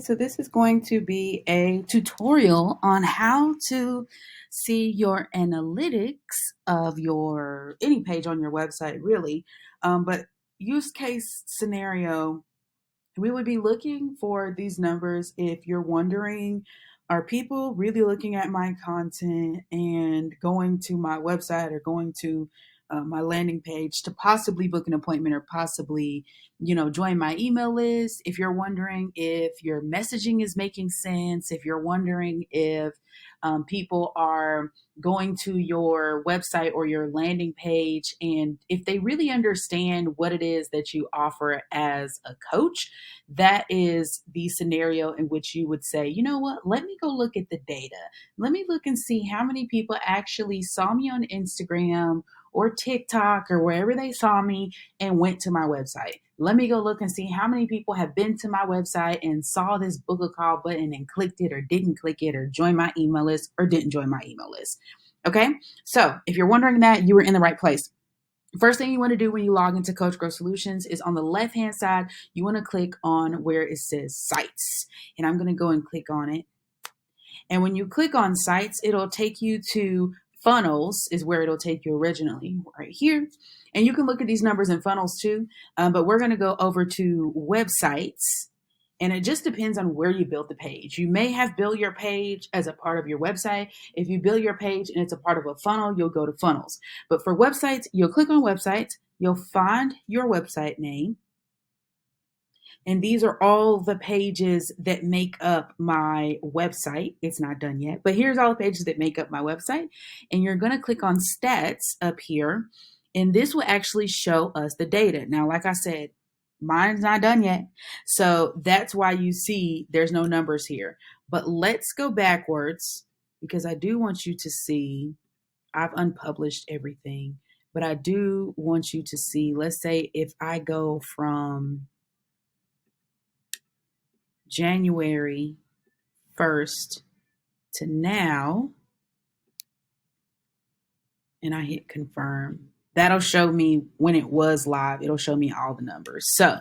so this is going to be a tutorial on how to see your analytics of your any page on your website, really. But use case scenario, we would be looking for these numbers if you're wondering, are people really looking at my content and going to my website or going to my landing page to possibly book an appointment or possibly, join my email list? If you're wondering if your messaging is making sense, if you're wondering if people are going to your website or your landing page and if they really understand what it is that you offer as a coach, that is the scenario in which you would say, you know what, let me go look at the data. Let me look and see how many people actually saw me on Instagram or TikTok or wherever they saw me and went to my website. Let me go look and see how many people have been to my website and saw this book a call button and clicked it or didn't click it or joined my email list or didn't join my email list. Okay, so if you're wondering that, you were in the right place. First thing you want to do when you log into Coach Growth Solutions is on the left hand side, you want to click on where it says sites. And I'm going to go and click on it. And when you click on sites, it'll take you to funnels, is where it'll take you originally, right here. And you can look at these numbers in funnels too, but we're going to go over to websites. And it just depends on where you built the page. You may have built your page as a part of your website. If you build your page and it's a part of a funnel, you'll go to funnels. But for websites, you'll click on websites, you'll find your website name. And these are all the pages that make up my website. It's not done yet, but here's all the pages that make up my website. And you're going to click on stats up here. And this will actually show us the data. Now, like I said, mine's not done yet. So that's why you see there's no numbers here. But let's go backwards because I do want you to see I've unpublished everything. But I do want you to see, let's say if I go from January 1st to now, and I hit confirm, that'll show me when it was live. It'll show me all the numbers. So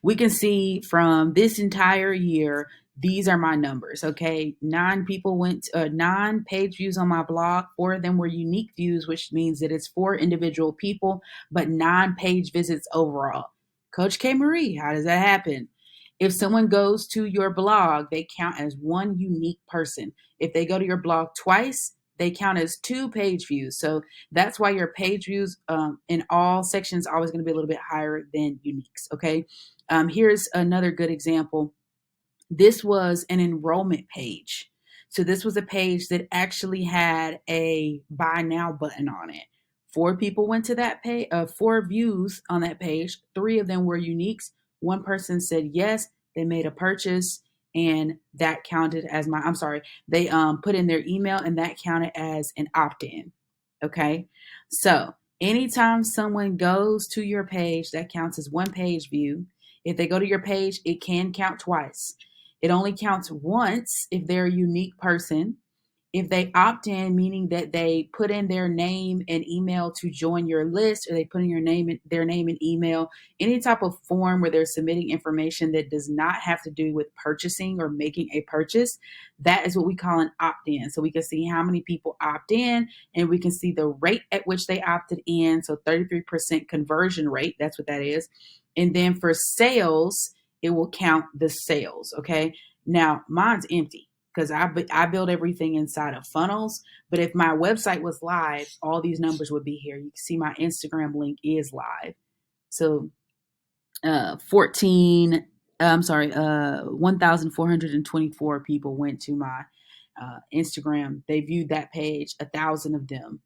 we can see from this entire year, these are my numbers. Okay. 9 people went, 9 page views on my blog. 4 of them were unique views, which means that it's 4 individual people, but 9 page visits overall. Coach K. Marie, how does that happen? If someone goes to your blog, they count as 1 unique person. If they go to your blog twice, they count as 2 page views. So that's why your page views in all sections are always going to be a little bit higher than uniques. Okay. Here's another good example. This was an enrollment page. So this was a page that actually had a buy now button on it. 4 people went to that page, 4 views on that page. 3 of them were uniques. 1 person said yes, they made a purchase, and that counted as they put in their email and that counted as an opt-in. Okay. So anytime someone goes to your page, that counts as 1 page view. If they go to your page, it can count twice. It only counts once if they're a unique person. If they opt in, meaning that they put in their name and email to join your list, or they put in their name and email, any type of form where they're submitting information that does not have to do with purchasing or making a purchase, that is what we call an opt-in. So we can see how many people opt in, and we can see the rate at which they opted in. So 33% conversion rate, that's what that is. And then for sales, it will count the sales. Okay. Now mine's empty because I build everything inside of funnels. But if my website was live, all these numbers would be here. You can see my Instagram link is live. So 1,424 people went to my Instagram. They viewed that page. 1,000 of them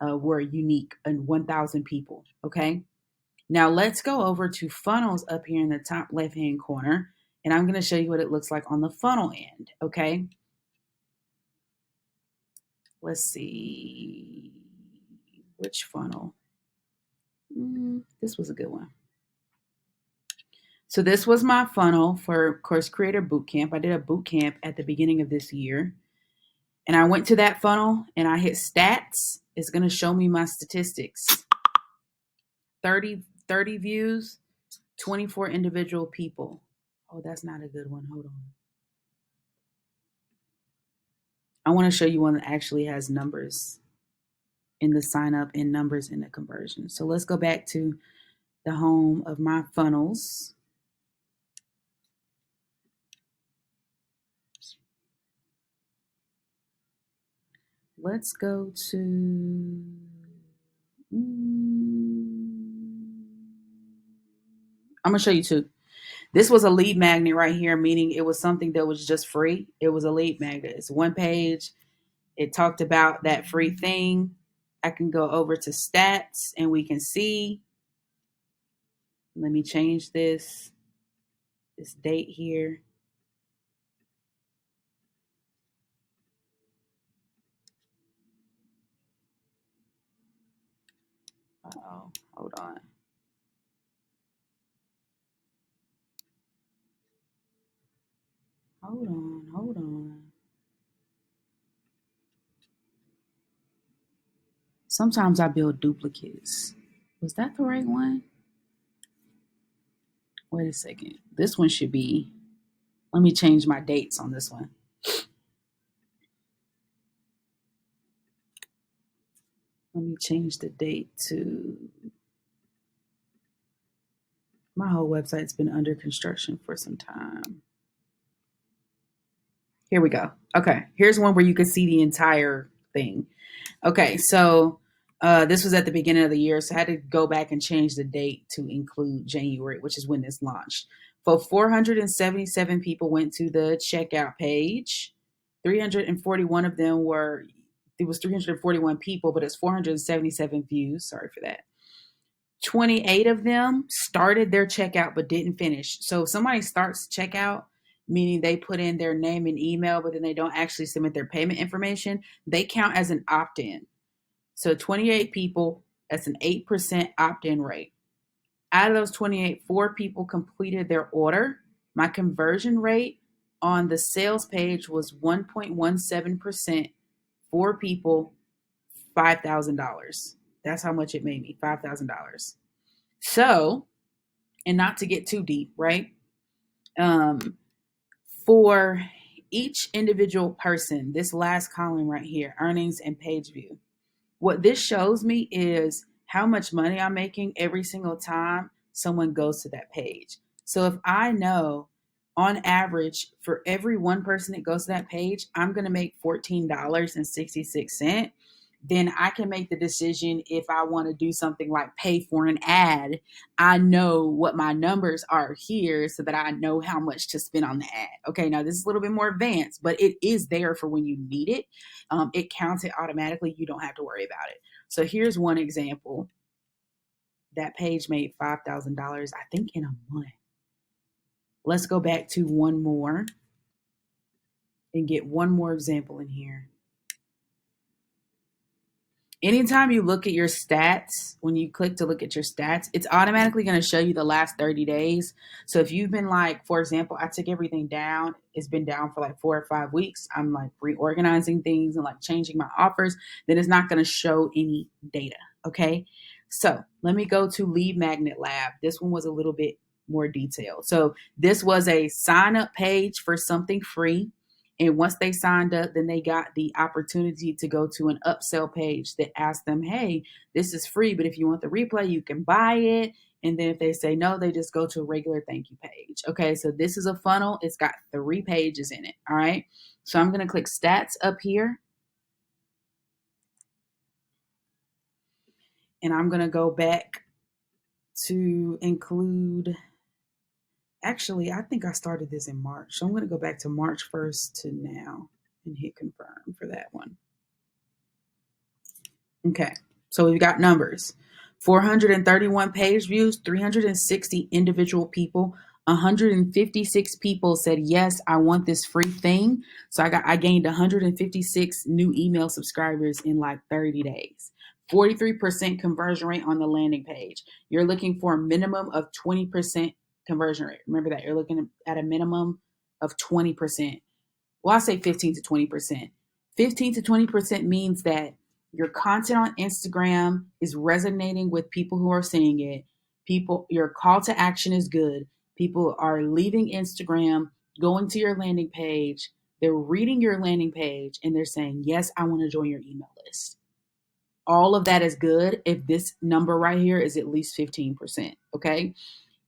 were unique, and 1,000 people. Okay. Now let's go over to funnels up here in the top left-hand corner, and I'm going to show you what it looks like on the funnel end. Okay. Let's see which funnel. This was a good one. So this was my funnel for Course Creator Bootcamp. I did a bootcamp at the beginning of this year, and I went to that funnel and I hit stats. It's going to show me my statistics. 30 views, 24 individual people. Oh, that's not a good one. Hold on. I want to show you one that actually has numbers in the sign up and numbers in the conversion. So let's go back to the home of my funnels. Let's go to, I'm going to show you two. This was a lead magnet right here, meaning it was something that was just free. It was a lead magnet. It's one page. It talked about that free thing. I can go over to stats and we can see. Let me change this date here. Uh-oh, hold on. Hold on. Sometimes I build duplicates. Was that the right one? Wait a second. This one should be, let me change my dates on this one. Let me change the date to, my whole website's been under construction for some time. Here we go. Okay, here's one where you can see the entire thing. Okay, so this was at the beginning of the year, so I had to go back and change the date to include January, which is when this launched. For 477 people went to the checkout page. 341 of them were, it was 341 people, but it's 477 views. Sorry for that. 28 of them started their checkout but didn't finish. So if somebody starts checkout, meaning they put in their name and email, but then they don't actually submit their payment information, they count as an opt in. So 28 people, that's an 8% opt in rate. Out of those 28, 4 people completed their order. My conversion rate on the sales page was 1.17%. 4 people, $5,000. That's how much it made me, $5,000. So, and not to get too deep, right? For each individual person, this last column right here, earnings and page view, what this shows me is how much money I'm making every single time someone goes to that page. So if I know on average for every one person that goes to that page, I'm going to make $14.66, then I can make the decision if I want to do something like pay for an ad. I know what my numbers are here so that I know how much to spend on the ad. Okay, now this is a little bit more advanced, but it is there for when you need it. It counts it automatically. You don't have to worry about it. So here's one example. That page made $5,000, I think, in a month. Let's go back to one more and get one more example in here. Anytime you look at your stats, when you click to look at your stats, it's automatically going to show you the last 30 days. So if you've been like, for example, I took everything down, it's been down for like 4 or 5 weeks. I'm like reorganizing things and like changing my offers, then it's not going to show any data. Okay. So let me go to Lead Magnet Lab. This one was a little bit more detailed. So this was a sign up page for something free. And once they signed up, then they got the opportunity to go to an upsell page that asked them, hey, this is free, but if you want the replay, you can buy it. And then if they say no, they just go to a regular thank you page. Okay, so this is a funnel. It's got 3 pages in it. All right. So I'm going to click stats up here. And I'm going to go back to include, actually, I think I started this in March. So I'm going to go back to March 1st to now and hit confirm for that one. Okay, so we've got numbers. 431 page views, 360 individual people, 156 people said, yes, I want this free thing. So I gained 156 new email subscribers in like 30 days. 43% conversion rate on the landing page. You're looking for a minimum of 20% conversion rate. Remember that you're looking at a minimum of 20%. Well, I say 15 to 20%. 15 to 20% means that your content on Instagram is resonating with people who are seeing it. People, your call to action is good. People are leaving Instagram, going to your landing page. They're reading your landing page and they're saying, yes, I want to join your email list. All of that is good if this number right here is at least 15%. Okay.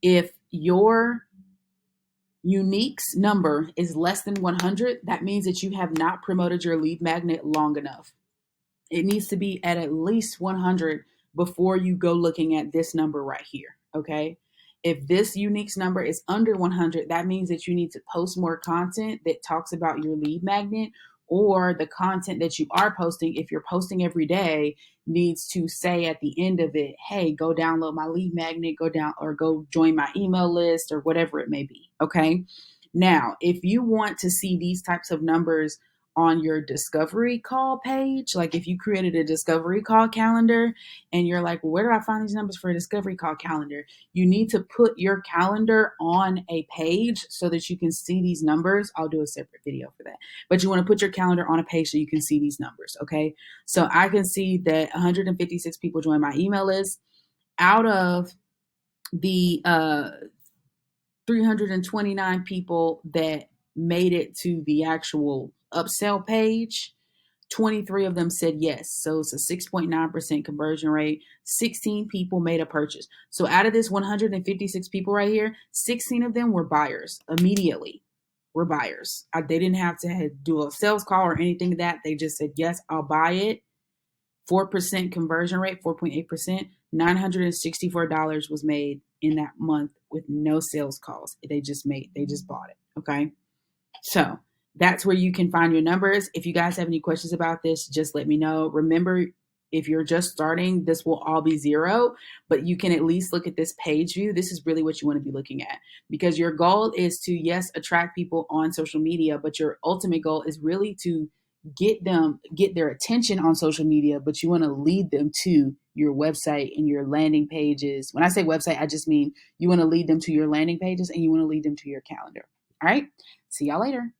If your uniques number is less than 100, that means that you have not promoted your lead magnet long enough. It needs to be at least 100 before you go looking at this number right here. Okay. If this uniques number is under 100, that means that you need to post more content that talks about your lead magnet, or the content that you are posting, if you're posting every day, needs to say at the end of it, hey, go download my lead magnet, go down or go join my email list or whatever it may be. Okay. Now, if you want to see these types of numbers on your discovery call page, like if you created a discovery call calendar and you're like, well, where do I find these numbers for a discovery call calendar? You need to put your calendar on a page so that you can see these numbers. I'll do a separate video for that. But you want to put your calendar on a page so you can see these numbers, okay? So I can see that 156 people joined my email list. Out of the 329 people that made it to the actual upsell page, 23 of them said yes. So it's a 6.9% conversion rate. 16 people made a purchase. So out of this 156 people right here, 16 of them were buyers immediately. Were buyers. They didn't have to do a sales call or anything like that. They just said, yes, I'll buy it. 4% conversion rate, 4.8%. $964 was made in that month with no sales calls. They just bought it. Okay. So that's where you can find your numbers. If you guys have any questions about this, just let me know. Remember, if you're just starting, this will all be zero, but you can at least look at this page view. This is really what you want to be looking at, because your goal is to, yes, attract people on social media, but your ultimate goal is really to get their attention on social media, but you want to lead them to your website and your landing pages. When I say website, I just mean you want to lead them to your landing pages and you want to lead them to your calendar. All right. See y'all later.